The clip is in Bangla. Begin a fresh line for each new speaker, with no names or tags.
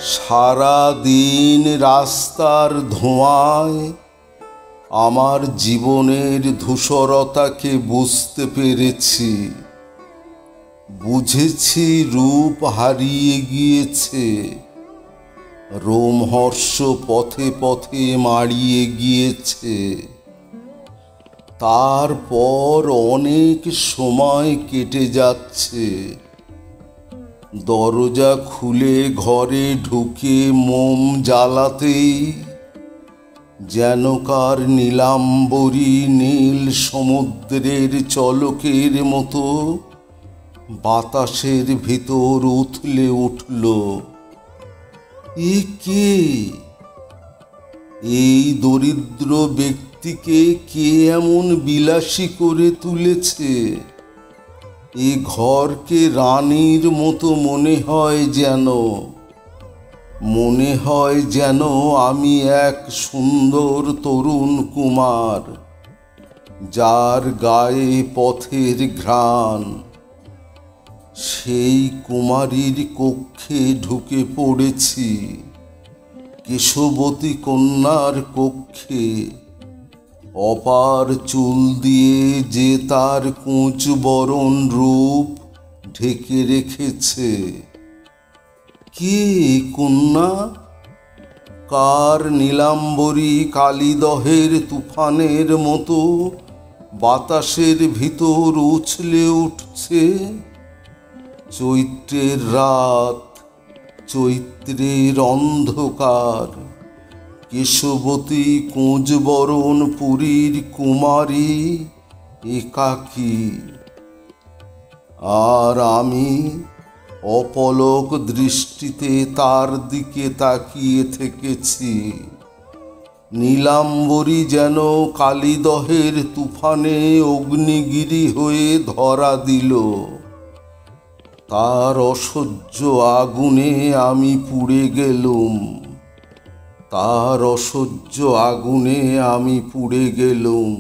সারা দিন রাস্তার ধোঁয়ায় আমার জীবনের ধূসরতাকে বুঝতে পেরেছি। বুঝেছি রূপ হারিয়ে গিয়েছে, রোমহর্ষ পথে পথে মাড়িয়ে গিয়েছে। তারপর অনেক সময় কেটে যাচ্ছে। দরজা খুলে ঘরে ঢুকে মোম জ্বালাতেই যেন কার নীলাম্বরী নীল সমুদ্রের চলকের মতো বাতাসের ভিতর উথলে উঠল। এ কে? এই দরিদ্র ব্যক্তিকে কে এমন বিলাসী করে তুলেছে? এ ঘরকে রানীর মতো মনে হয় যেন আমি এক সুন্দর তরুণ কুমার, যার গায়ে পথের ঘ্রাণ। সেই কুমারীর কক্ষে ঢুকে পড়েছি, কেশবতী কন্যার কক্ষে। অপার চুল দিয়ে যে তার কুঁচ বরণ রূপ ঢেকে রেখেছে। কে কন্যা? কার নীলাম্বরী কালিদহের তুফানের মতো বাতাসের ভিতর উছলে উঠছে? চৈত্রের রাত, চৈত্রের অন্ধকার, কেশবতী কুঁজবরণ পুরীর কুমারী একাকী। আর আমি অপলক দৃষ্টিতে তার দিকে তাকিয়ে থেকেছি। নীলাম্বরী যেন কালিদহের তুফানে অগ্নিগিরি হয়ে ধরা দিল। তার অসহ্য আগুনে আমি পুড়ে গেলুম, তার অসহ্য আগুনে আমি পুড়ে গেলুম।